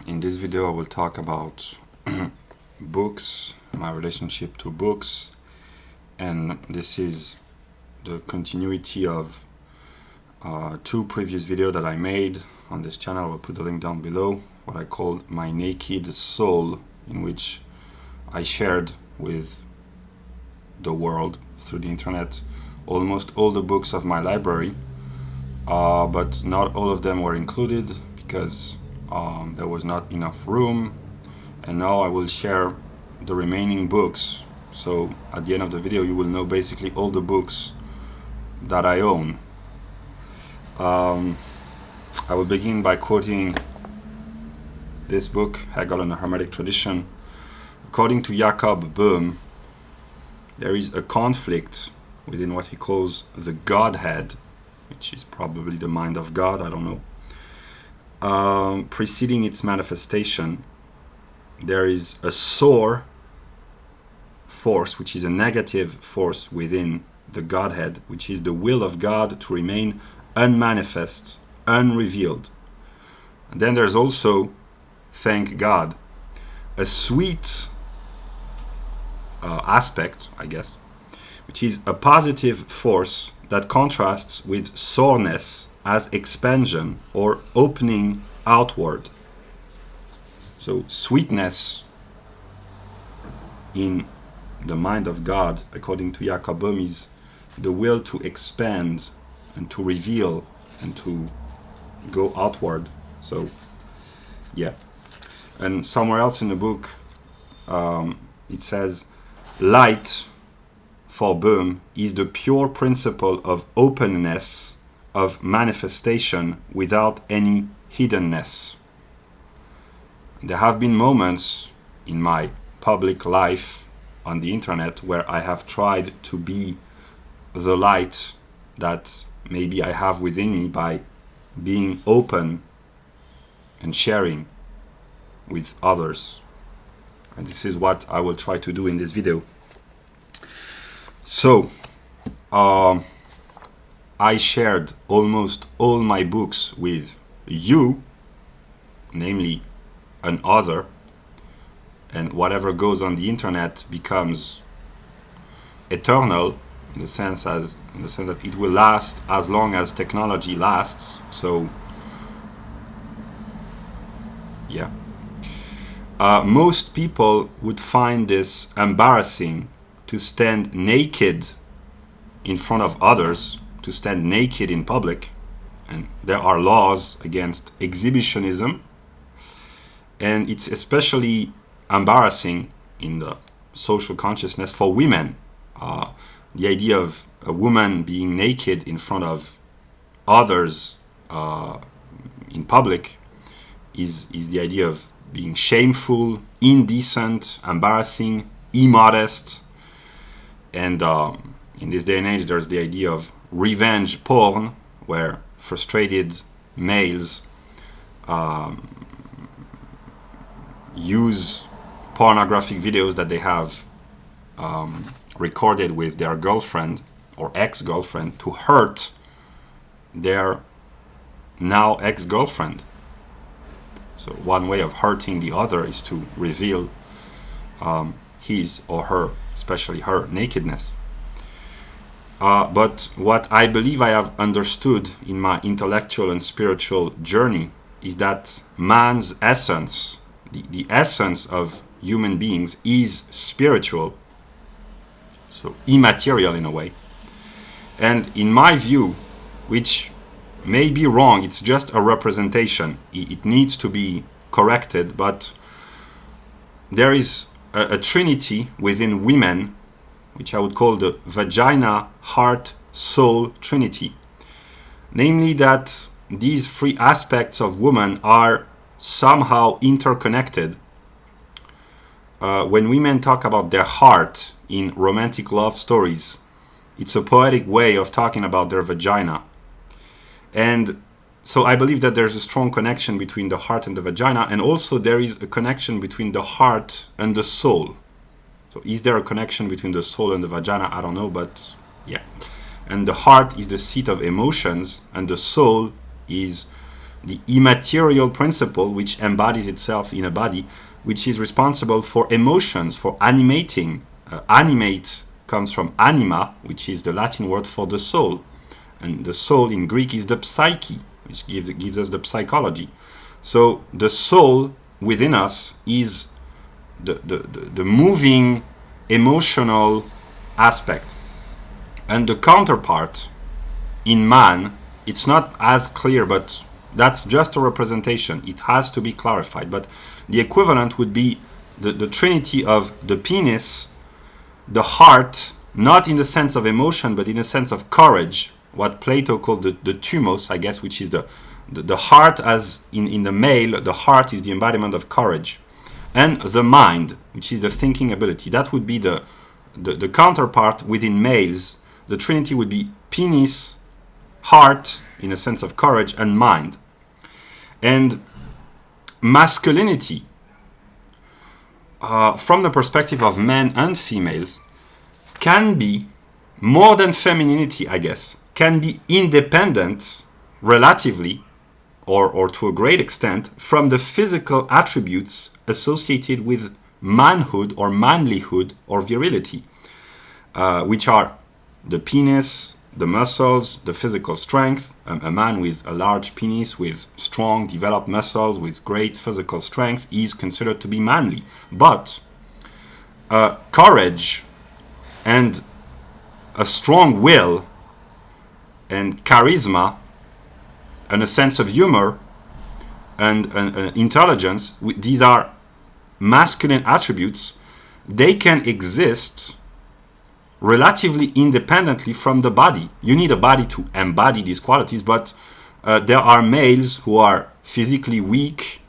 In this video I will talk about books, my relationship to books, and this is the continuity of two previous videos that I made on this channel. I will put the link down below, what I called my naked soul, in which I shared with the world through the internet almost all the books of my library, but not all of them were included because there was not enough room, and now I will share the remaining books. So at the end of the video you will know basically all the books that I own. I will begin by quoting this book, Hegel and the Hermetic Tradition. According to Jacob Böhm, there is a conflict within what he calls the Godhead, which is probably the mind of God, I don't know. Preceding its manifestation, there is a sore force, which is a negative force within the Godhead, which is the will of God to remain unmanifest, unrevealed. And then there's also, thank God, a sweet aspect, I guess, which is a positive force that contrasts with soreness as expansion or opening outward. So sweetness in the mind of God, according to Jacob Böhm, is the will to expand and to reveal and to go outward. So yeah. And somewhere else in the book it says, light for Böhm is the pure principle of openness, of manifestation without any hiddenness. There have been moments in my public life on the internet where I have tried to be the light that maybe I have within me by being open and sharing with others. And this is what I will try to do in this video. So, I shared almost all my books with you, namely an author, and whatever goes on the internet becomes eternal in the sense that it will last as long as technology lasts. So yeah. Most people would find this embarrassing, to stand naked in front of others, to stand naked in public, and there are laws against exhibitionism, and it's especially embarrassing in the social consciousness for women. The idea of a woman being naked in front of others in public is the idea of being shameful, indecent, embarrassing, immodest. And in this day and age there's the idea of revenge porn, where frustrated males use pornographic videos that they have recorded with their girlfriend or ex-girlfriend to hurt their now ex-girlfriend. So one way of hurting the other is to reveal his or her, especially her, nakedness. But what I believe I have understood in my intellectual and spiritual journey is that man's essence, the essence of human beings, is spiritual, so immaterial in a way. And in my view, which may be wrong, it's just a representation, it needs to be corrected, but there is a trinity within women, which I would call the vagina, heart, soul trinity. Namely that these three aspects of woman are somehow interconnected. When women talk about their heart in romantic love stories, it's a poetic way of talking about their vagina. And so I believe that there's a strong connection between the heart and the vagina, and also there is a connection between the heart and the soul. So is there a connection between the soul and the vagina? I don't know, but yeah. And the heart is the seat of emotions, and the soul is the immaterial principle which embodies itself in a body, which is responsible for emotions, for animating. Animate comes from anima, which is the Latin word for the soul. And the soul in Greek is the psyche, which gives us the psychology. So the soul within us is the moving, emotional aspect. And the counterpart in man, it's not as clear, but that's just a representation. It has to be clarified. But the equivalent would be the trinity of the penis, the heart, not in the sense of emotion, but in the sense of courage, what Plato called the thumos, I guess, which is the heart, as in the male, the heart is the embodiment of courage. And the mind, which is the thinking ability. That would be the counterpart within males. The trinity would be penis, heart, in a sense of courage, and mind. And masculinity, from the perspective of men and females, can be more than femininity, I guess, can be independent relatively or to a great extent from the physical attributes associated with manhood or manlyhood or virility, which are the penis, the muscles, the physical strength. A man with a large penis, with strong developed muscles, with great physical strength is considered to be manly. But courage and a strong will and charisma and a sense of humor and intelligence, these are masculine attributes. They can exist relatively independently from the body. You need a body to embody these qualities, but there are males who are physically weak,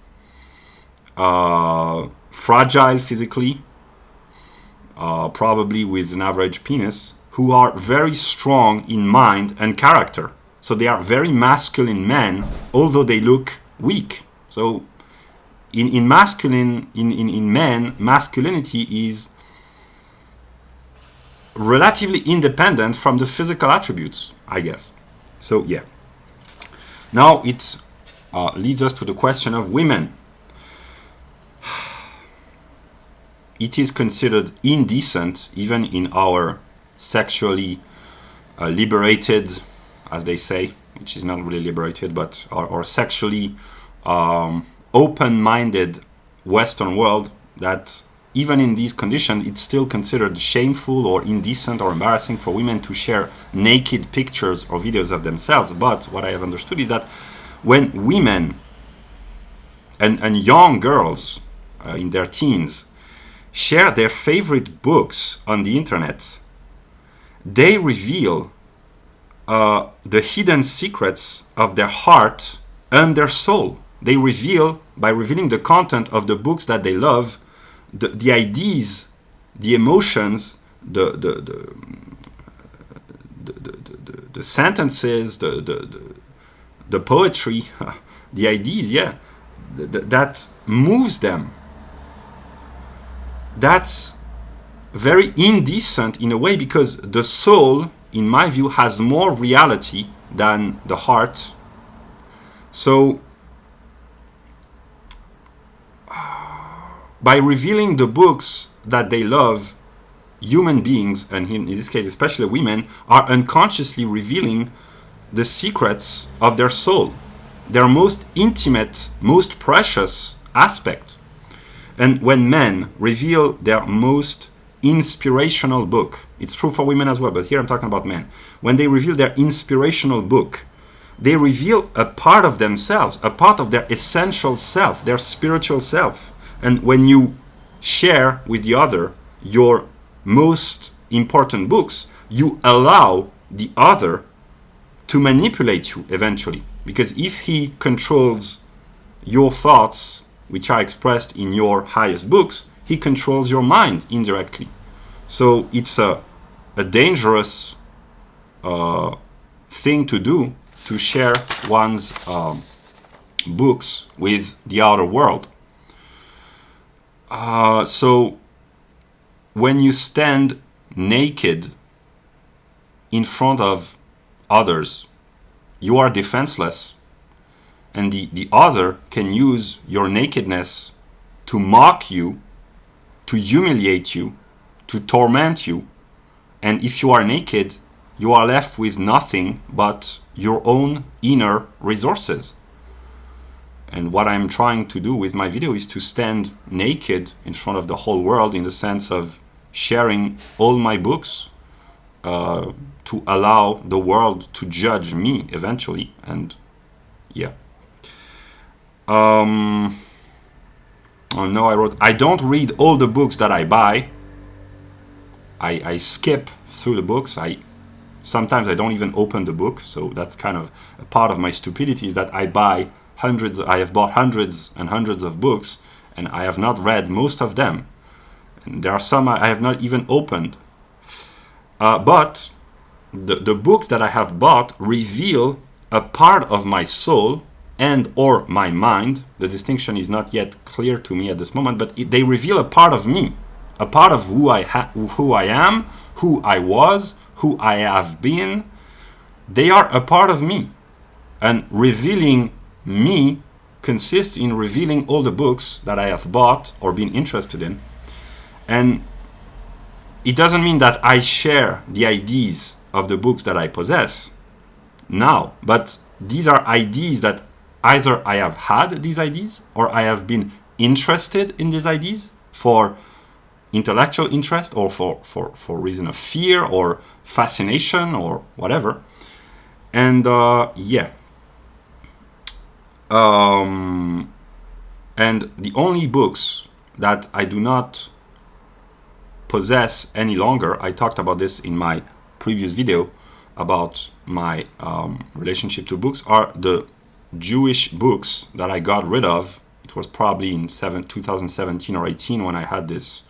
fragile physically, probably with an average penis, who are very strong in mind and character. So they are very masculine men, although they look weak. So in men, masculinity is relatively independent from the physical attributes, I guess. So yeah. Now it leads us to the question of women. It is considered indecent, even in our sexually liberated, as they say, which is not really liberated, but or sexually open-minded Western world, that even in these conditions, it's still considered shameful or indecent or embarrassing for women to share naked pictures or videos of themselves. But what I have understood is that when women and young girls in their teens share their favorite books on the internet, they reveal the hidden secrets of their heart and their soul. They reveal, by revealing the content of the books that they love, the ideas, the emotions, the sentences, the poetry, the ideas, yeah, that moves them. That's very indecent in a way, because the soul, in my view, has more reality than the heart. So by revealing the books that they love, human beings, and in this case especially women, are unconsciously revealing the secrets of their soul, their most intimate, most precious aspect. And when men reveal their most inspirational book, it's true for women as well, but here I'm talking about men. When they reveal their inspirational book, they reveal a part of themselves, a part of their essential self, their spiritual self. And when you share with the other your most important books, you allow the other to manipulate you eventually. Because if he controls your thoughts, which are expressed in your highest books, he controls your mind indirectly. So it's a dangerous thing to do, to share one's books with the outer world. So when you stand naked in front of others, you are defenseless, and the other can use your nakedness to mock you, to humiliate you, to torment you. And if you are naked, you are left with nothing but your own inner resources. And what I'm trying to do with my video is to stand naked in front of the whole world, in the sense of sharing all my books, to allow the world to judge me eventually. And yeah. Oh no, I wrote, I don't read all the books that I buy. I skip through the books. Sometimes I don't even open the book. So that's kind of a part of my stupidity, is that I have bought hundreds and hundreds of books, and I have not read most of them. And there are some I have not even opened. But the books that I have bought reveal a part of my soul and or my mind. The distinction is not yet clear to me at this moment, but they reveal a part of me, a part of who I am, who I was, who I have been. They are a part of me. And revealing me consists in revealing all the books that I have bought or been interested in. And it doesn't mean that I share the ideas of the books that I possess now, but these are ideas that either I have had these ideas, or I have been interested in these ideas for intellectual interest, or for reason of fear or fascination or whatever. And yeah. And the only books that I do not possess any longer, I talked about this in my previous video about my relationship to books, are the Jewish books that I got rid of. It was probably in 2017 or 18 when I had this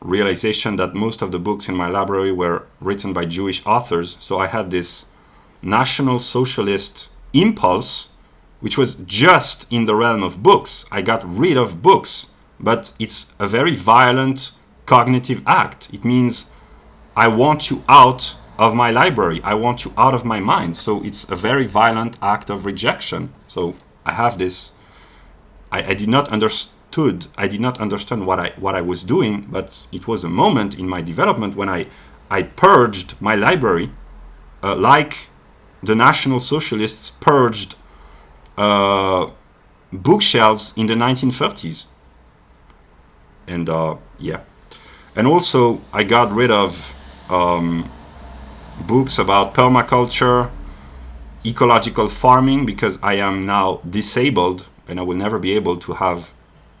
realization that most of the books in my library were written by Jewish authors. So I had this National-Socialist impulse, which was just in the realm of books. I got rid of books, but it's a very violent cognitive act. It means I want you out of my library. I want you out of my mind. So it's a very violent act of rejection. So I have this. I did not understand what I was doing, but it was a moment in my development when I purged my library, like the National Socialists purged bookshelves in the 1930s. And yeah. And also I got rid of books about permaculture, ecological farming, because I am now disabled and I will never be able to have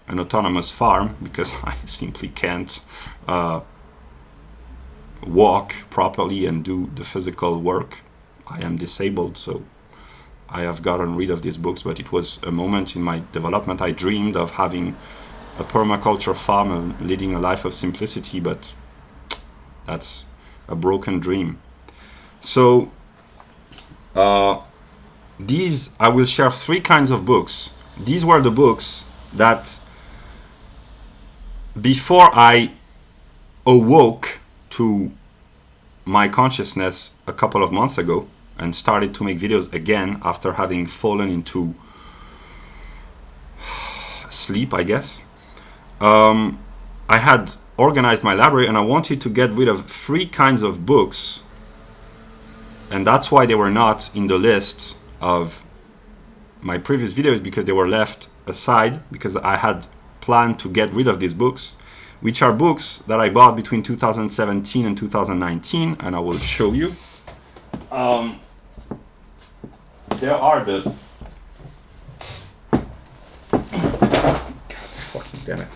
an autonomous farm because I simply can't walk properly and do the physical work. I am disabled, so I have gotten rid of these books, but it was a moment in my development. I dreamed of having a permaculture farm and leading a life of simplicity, but that's a broken dream. So these, I will share 3 kinds of books. These were the books that before I awoke to my consciousness a couple of months ago and started to make videos again after having fallen into sleep, I guess. I had organized my library and I wanted to get rid of 3 kinds of books, and that's why they were not in the list of my previous videos, because they were left aside because I had planned to get rid of these books, which are books that I bought between 2017 and 2019, and I will show you. There are the fucking damn it.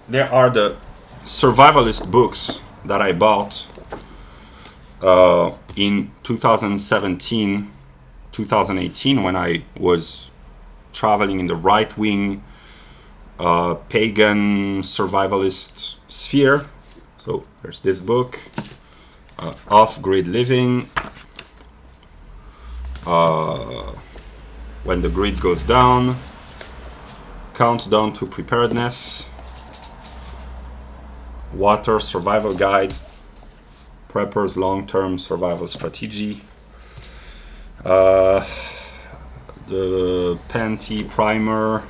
There are the survivalist books that I bought in 2017, 2018, when I was traveling in the right-wing pagan survivalist sphere. So there's this book, Off-Grid Living, When the Grid Goes Down, Countdown to Preparedness, Water Survival Guide, Prepper's Long-Term Survival Strategy, Uh, the Panty Primer,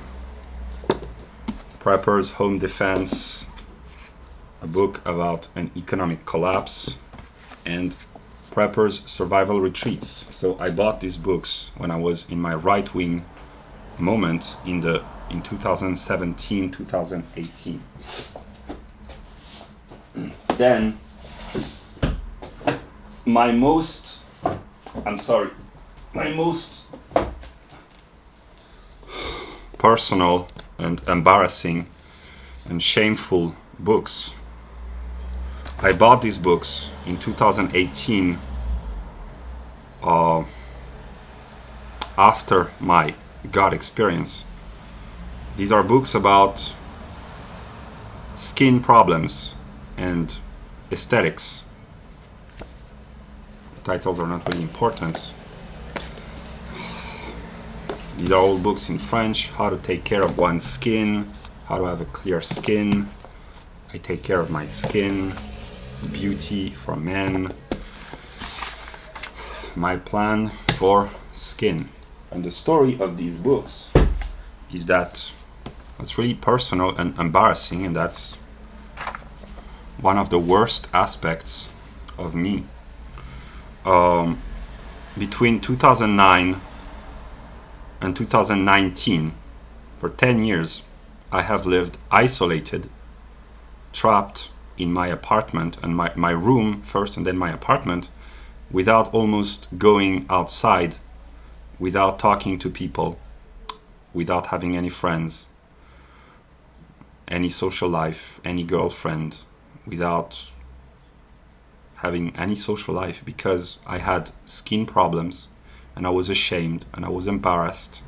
Prepper's Home Defense, a book about an economic collapse, and Prepper's Survival Retreats. So I bought these books when I was in my right-wing moment in 2017, 2018. Then my most personal and embarrassing and shameful books. I bought these books in 2018 after my God experience. These are books about skin problems and aesthetics. The titles are not really important. These are all books in French: how to take care of one's skin, how to have a clear skin, I take care of my skin, beauty for men, my plan for skin. And the story of these books is that it's really personal and embarrassing, and that's one of the worst aspects of me. Between 2009 and 2019, for 10 years, I have lived isolated, trapped in my apartment, and my room first and then my apartment, without almost going outside, without talking to people, without having any friends, any social life, any girlfriend, without having any social life, because I had skin problems and I was ashamed and I was embarrassed,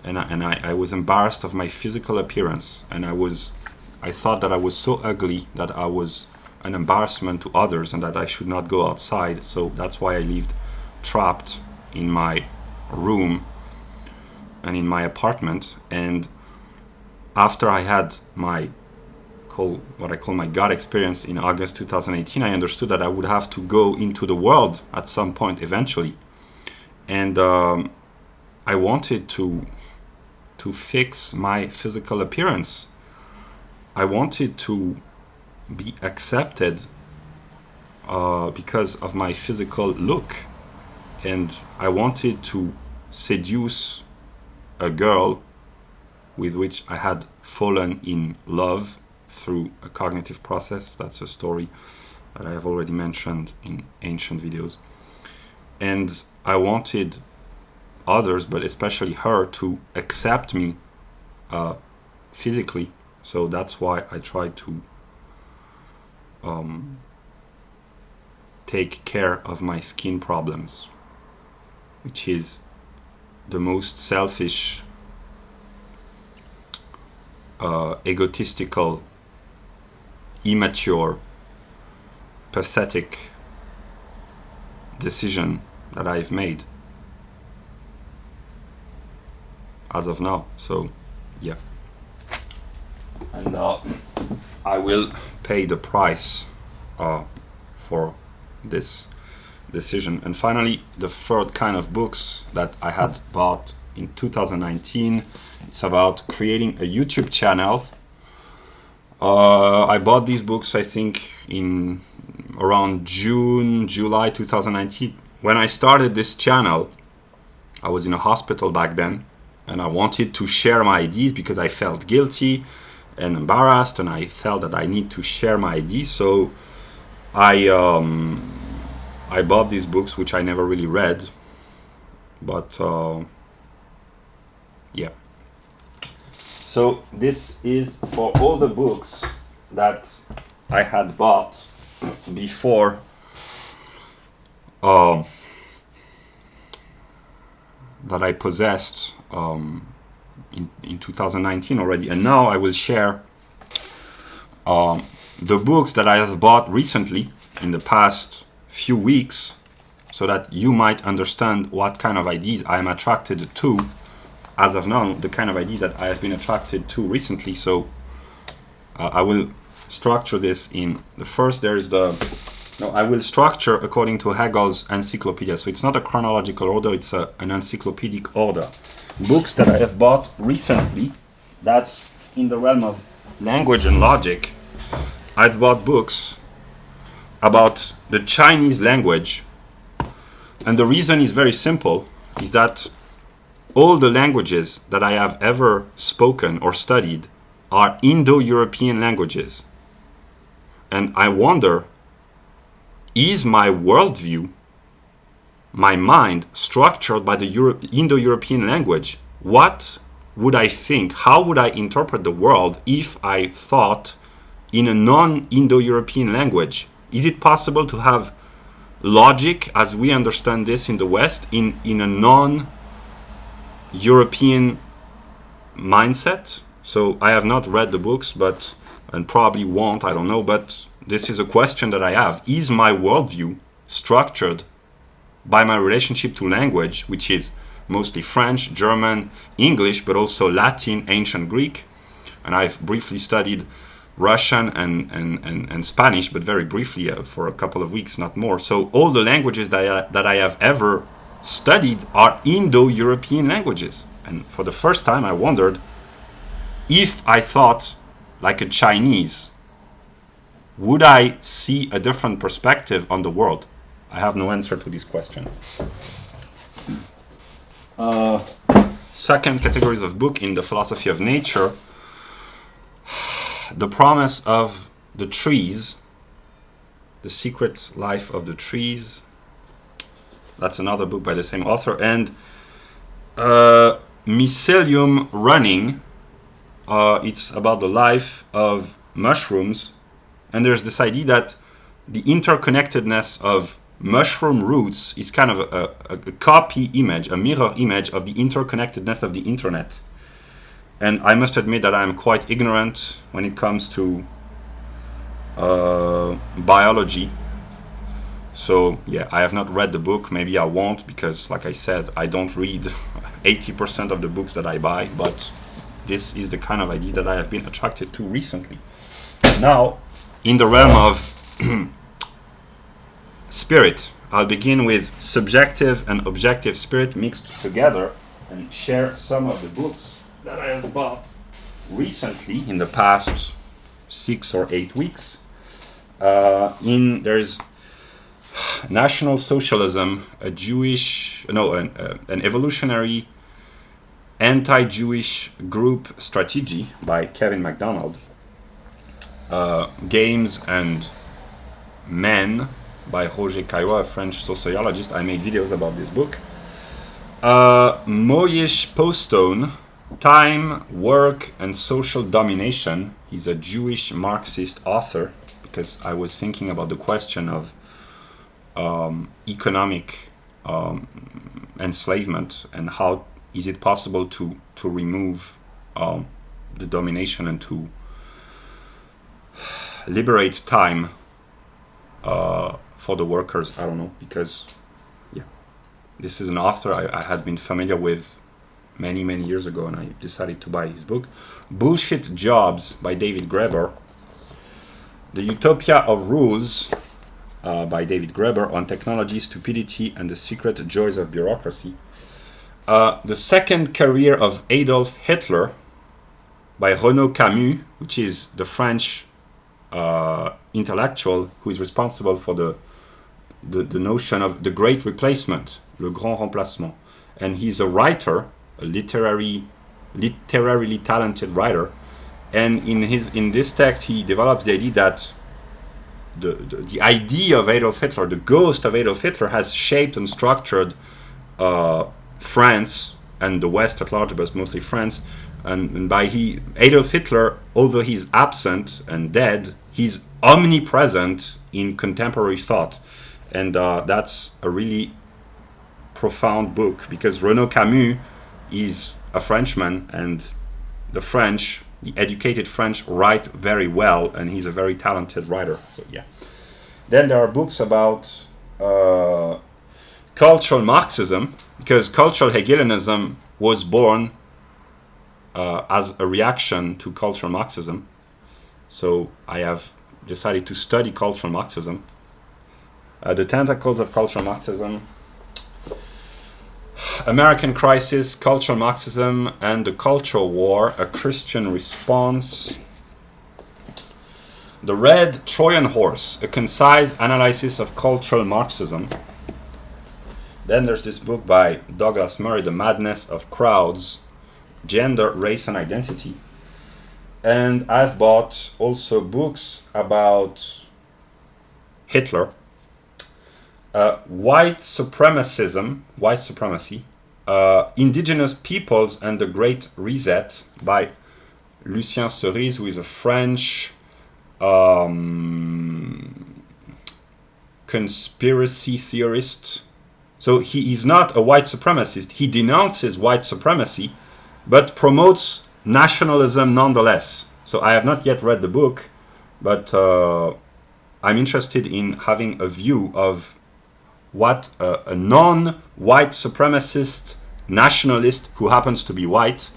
and I was embarrassed of my physical appearance, and I thought that I was so ugly that I was an embarrassment to others and that I should not go outside. So that's why I lived trapped in my room and in my apartment. And after I had what I call my God experience in August 2018, I understood that I would have to go into the world at some point eventually. And I wanted to fix my physical appearance. I wanted to be accepted because of my physical look. And I wanted to seduce a girl with which I had fallen in love through a cognitive process. That's a story that I have already mentioned in ancient videos. And I wanted others, but especially her, to accept me physically. So that's why I tried to take care of my skin problems, which is the most selfish, egotistical, immature, pathetic decision that I've made as of now. So yeah, and I will pay the price for this decision. And finally, the third kind of books that I had bought in 2019, it's about creating a YouTube channel. I bought these books, I think, in around July 2019. When I started this channel, I was in a hospital back then, and I wanted to share my ideas because I felt guilty and embarrassed, and I felt that I need to share my ideas. So I bought these books, which I never really read, but yeah. So this is for all the books that I had bought before that I possessed in 2019 already. And now I will share the books that I have bought recently in the past few weeks, so that you might understand what kind of ideas I am attracted to as of now, the kind of ideas that I have been attracted to recently. So I will structure this in the first. There is the No, I will structure according to Hegel's encyclopedia. So it's not a chronological order, it's an encyclopedic order. Books that I have bought recently, that's in the realm of language and logic. I've bought books about the Chinese language. And the reason is very simple, is that all the languages that I have ever spoken or studied are Indo-European languages. And I wonder, is my worldview, my mind, structured by the Indo-European language? What would I think? How would I interpret the world if I thought in a non-Indo-European language? Is it possible to have logic as we understand this in the West in a non-European mindset? So I have not read the books, and probably won't, I don't know, but this is a question that I have. Is my worldview structured by my relationship to language, which is mostly French, German, English, but also Latin, ancient Greek, and I've briefly studied Russian and Spanish, but very briefly for a couple of weeks, not more. So all the languages that I have ever studied are Indo-European languages. And for the first time I wondered, if I thought like a Chinese, would I see a different perspective on the world? I have no answer to this question. Second categories of book in the philosophy of nature, The Promise of the Trees, The Secret Life of the Trees. That's another book by the same author. And Mycelium Running. It's about the life of mushrooms. And there's this idea that the interconnectedness of mushroom roots is kind of a copy image, a mirror image of the interconnectedness of the internet. And I must admit that I'm quite ignorant when it comes to biology. So yeah, I have not read the book. Maybe I won't, because like I said, I don't read 80% of the books that I buy, but this is the kind of idea that I have been attracted to recently. Now, in the realm of spirit, I'll begin with subjective and objective spirit mixed together and share some of the books that I have bought recently in the past 6 or 8 weeks. There's National-Socialism, an evolutionary anti-Jewish group strategy by Kevin MacDonald. Games and Men by Roger Caillois, a French sociologist. I made videos about this book. Moyesh Postone, Time, Work, and Social Domination. He's a Jewish Marxist author, because I was thinking about the question of economic enslavement and how is it possible to remove the domination and to liberate time for the workers. I don't know, because yeah, this is an author I had been familiar with many years ago, and I decided to buy his book. Bullshit Jobs by David Graeber. The Utopia of Rules by David Graeber, on technology, stupidity, and the secret joys of bureaucracy. The Second Career of Adolf Hitler by Renaud Camus, which is the French intellectual who is responsible for the notion of the great replacement, le grand remplacement. And he's a writer, a literarily talented writer. And in this text, he develops the idea that the idea of Adolf Hitler, the ghost of Adolf Hitler, has shaped and structured France and the West at large, but mostly France. And by Adolf Hitler, although he's absent and dead, he's omnipresent in contemporary thought. And that's a really profound book, because Renaud Camus is a Frenchman, and the educated French write very well, and he's a very talented writer. So yeah. Then there are books about cultural Marxism, because cultural Hegelianism was born as a reaction to cultural Marxism. So I have decided to study cultural Marxism. The Tentacles of Cultural Marxism, American Crisis, Cultural Marxism and the Cultural War, a Christian Response, The Red Trojan Horse, a concise analysis of cultural Marxism. Then there's this book by Douglas Murray, The Madness of Crowds, Gender, Race and Identity. And I've bought also books about Hitler, white supremacy, indigenous peoples and the Great Reset by Lucien Cerise, who is a French conspiracy theorist. So he is not a white supremacist. He denounces white supremacy, but promotes nationalism nonetheless. So I have not yet read the book, but I'm interested in having a view of what a non-white supremacist nationalist who happens to be white,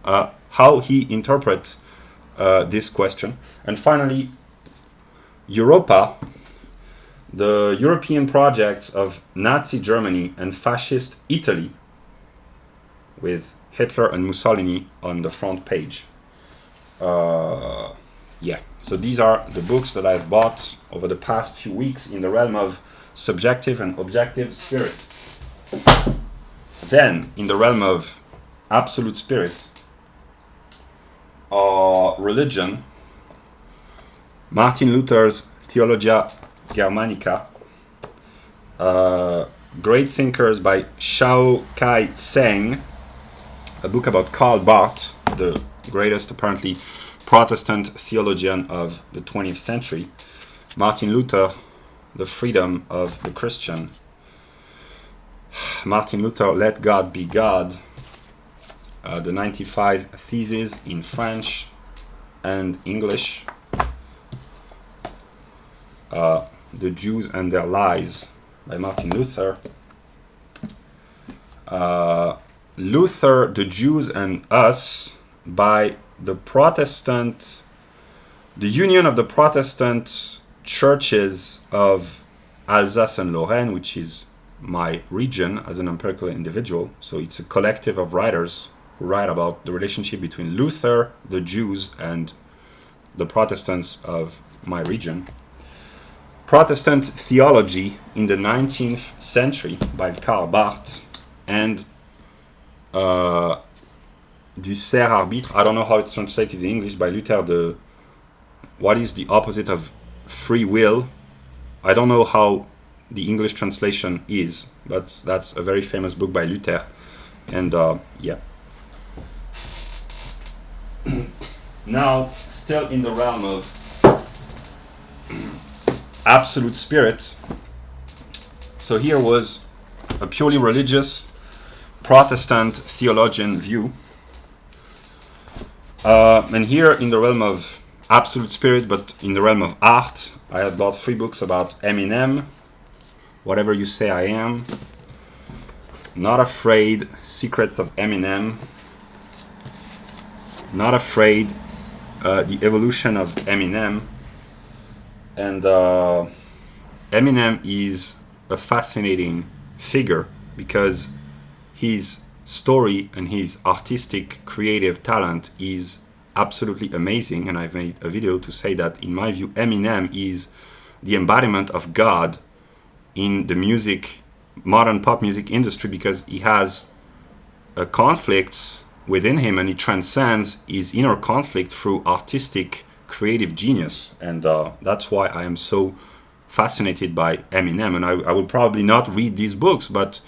how he interprets this question. And finally, Europa, the European projects of Nazi Germany and Fascist Italy, with Hitler and Mussolini on the front page. Yeah, so these are the books that I've bought over the past few weeks in the realm of subjective and objective spirit. Then, in the realm of absolute spirit, religion, Martin Luther's Theologia Germanica, great thinkers by Shao Kai Tseng, a book about Karl Barth, the greatest apparently Protestant theologian of the 20th century, Martin Luther, The Freedom of the Christian, Martin Luther, Let God Be God, the 95 Theses in French and English, The Jews and Their Lies by Martin Luther, Luther, The Jews and Us by the Union of the Protestant Churches of Alsace and Lorraine, which is my region as an empirical individual. So it's a collective of writers who write about the relationship between Luther, the Jews, and the Protestants of my region. Protestant Theology in the 19th Century by Karl Barth, and Du Serre Arbitre, I don't know how it's translated in English, by Luther, what is the opposite of free will? I don't know how the English translation is, but that's a very famous book by Luther. And yeah. Now, still in the realm of absolute spirit, so here was a purely religious Protestant theologian view. And here in the realm of absolute spirit, but in the realm of art, I had bought 3 books about Eminem, Whatever You Say I Am, Not Afraid, Secrets of Eminem, Not Afraid, The Evolution of Eminem. And Eminem is a fascinating figure because his story and his artistic creative talent is absolutely amazing, and I've made a video to say that in my view Eminem is the embodiment of God in the modern pop music industry, because he has a conflict within him and he transcends his inner conflict through artistic creative genius. And that's why I am so fascinated by Eminem, and I will probably not read these books, but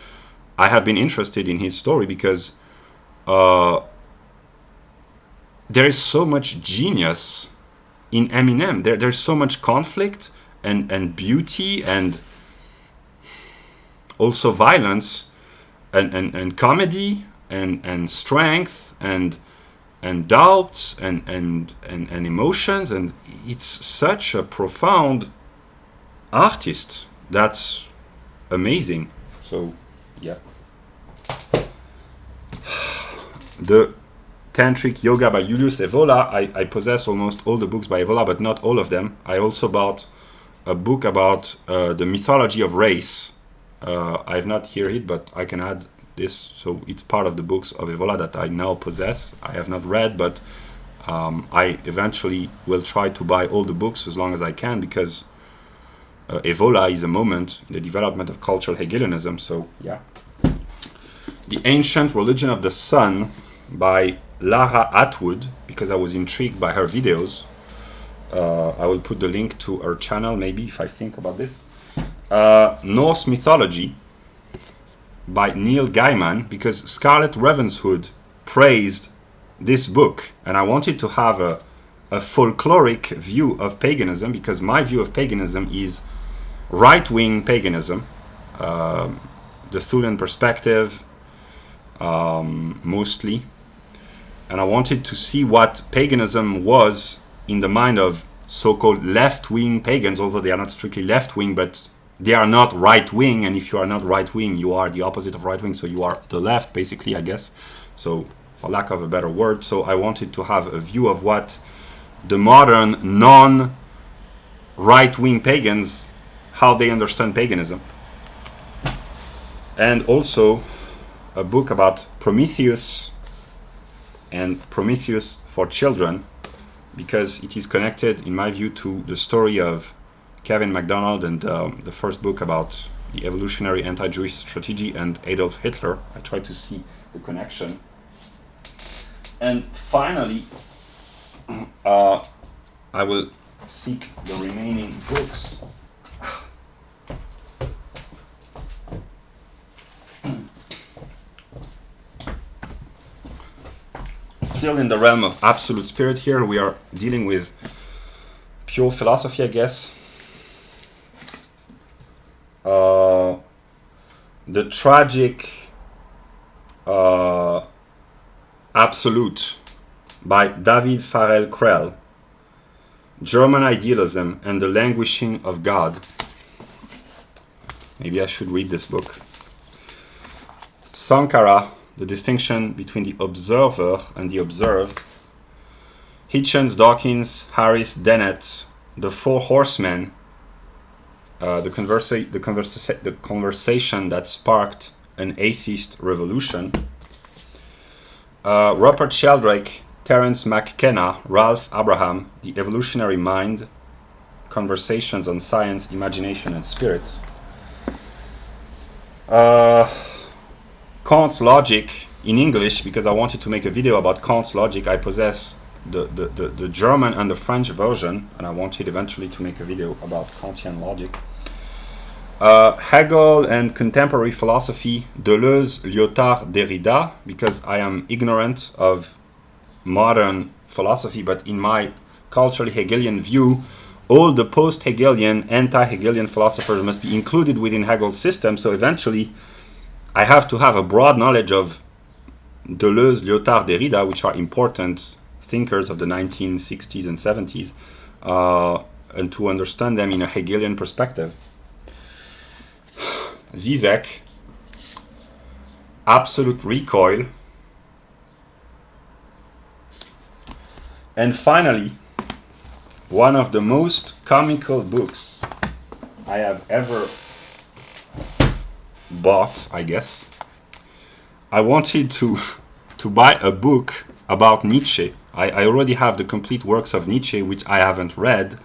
I have been interested in his story because there is so much genius in Eminem. There's so much conflict and beauty and also violence and comedy and strength and doubts and emotions, and it's such a profound artist that's amazing. So yeah. The Tantric Yoga by Julius Evola. I possess almost all the books by Evola, but not all of them. I also bought a book about the mythology of race. I've not heard it, but I can add this. So it's part of the books of Evola that I now possess. I have not read, but I eventually will try to buy all the books as long as I can, because Evola is a moment in the development of cultural Hegelianism. So yeah. The Ancient Religion of the Sun by Lara Atwood, because I was intrigued by her videos. I will put the link to her channel maybe if I think about this. Norse Mythology by Neil Gaiman, because Scarlett Ravenswood praised this book, and I wanted to have a folkloric view of paganism, because my view of paganism is right-wing paganism, the Thulan perspective mostly, and I wanted to see what paganism was in the mind of so-called left-wing pagans, although they are not strictly left-wing, but they are not right-wing, and if you are not right-wing, you are the opposite of right-wing, so you are the left, basically, I guess, so for lack of a better word. So I wanted to have a view of what the modern non-right-wing pagans, how they understand paganism. And also a book about Prometheus and Prometheus for children, because it is connected, in my view, to the story of Kevin MacDonald and the first book about the evolutionary anti-Jewish strategy and Adolf Hitler. I try to see the connection. And finally, I will seek the remaining books. Still in the realm of absolute spirit here, we are dealing with pure philosophy, I guess. The Tragic Absolute by David Farrell Krell. German Idealism and the Languishing of God. Maybe I should read this book. Sankara, The Distinction Between the Observer and the Observed. Hitchens, Dawkins, Harris, Dennett, The Four Horsemen, the conversation that sparked an atheist revolution. Rupert Sheldrake, Terence McKenna, Ralph Abraham, The Evolutionary Mind, Conversations on Science, Imagination and Spirits. Kant's Logic in English, because I wanted to make a video about Kant's Logic. I possess the German and the French version, and I wanted eventually to make a video about Kantian logic. Hegel and Contemporary Philosophy, Deleuze, Lyotard, Derrida, because I am ignorant of modern philosophy, but in my culturally Hegelian view, all the post-Hegelian, anti-Hegelian philosophers must be included within Hegel's system, so eventually I have to have a broad knowledge of Deleuze, Lyotard, Derrida, which are important thinkers of the 1960s and 70s, and to understand them in a Hegelian perspective. Zizek, Absolute Recoil. And finally, one of the most comical books I have ever bought, I guess. I wanted to buy a book about Nietzsche. I already have the complete works of Nietzsche, which I haven't read,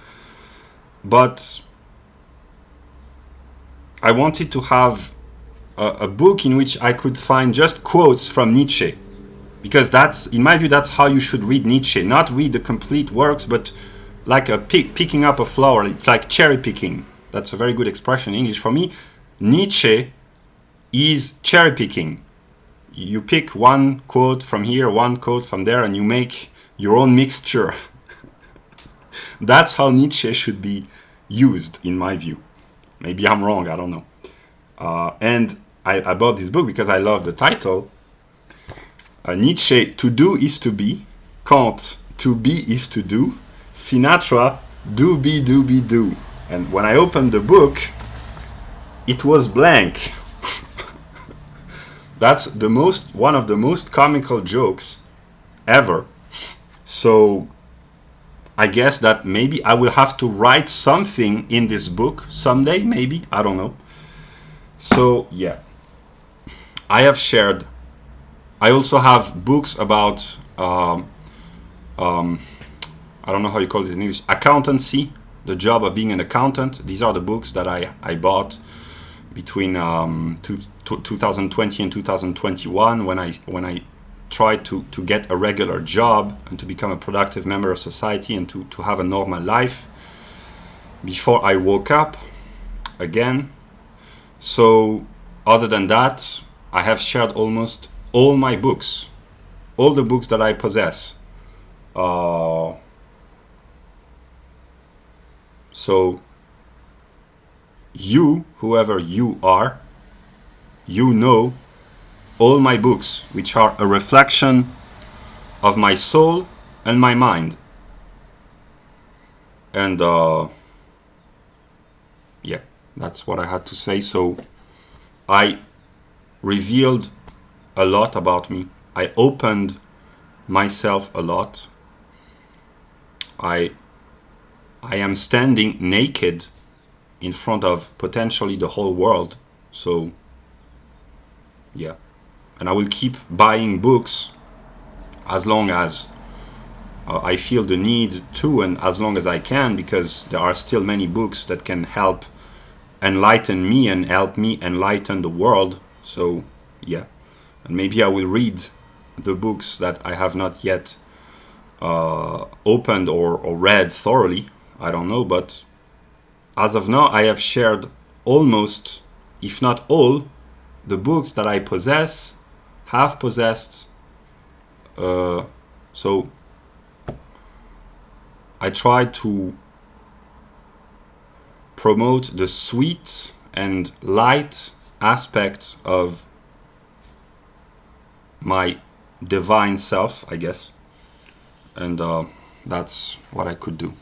but I wanted to have a book in which I could find just quotes from Nietzsche, because that's, in my view, that's how you should read Nietzsche. Not read the complete works, but like picking up a flower. It's like cherry picking. That's a very good expression in English. For me, Nietzsche is cherry picking. You pick one quote from here, one quote from there, and you make your own mixture. That's how Nietzsche should be used, in my view. Maybe I'm wrong, I don't know. And I bought this book because I love the title. Nietzsche, to do is to be. Kant, to be is to do. Sinatra, do be, do be, do. And when I opened the book, it was blank. That's one of the most comical jokes ever. So I guess that maybe I will have to write something in this book someday, maybe, I don't know. So yeah, I have shared. I also have books about I don't know how you call it in English, accountancy, the job of being an accountant. These are the books that I bought between 2020 and 2021 when I tried to get a regular job and to become a productive member of society and to have a normal life before I woke up again. So other than that, I have shared almost all my books, all the books that I possess. So you, whoever you are, you know all my books, which are a reflection of my soul and my mind. And yeah, that's what I had to say. So I revealed a lot about me. I opened myself a lot. I am standing naked in front of potentially the whole world. So yeah, and I will keep buying books as long as I feel the need to, and as long as I can, because there are still many books that can help enlighten me and help me enlighten the world. So yeah, and maybe I will read the books that I have not yet opened or read thoroughly. I don't know, but as of now I have shared almost, if not all, the books that I possess, have possessed. So I try to promote the sweet and light aspect of my divine self, I guess. And that's what I could do.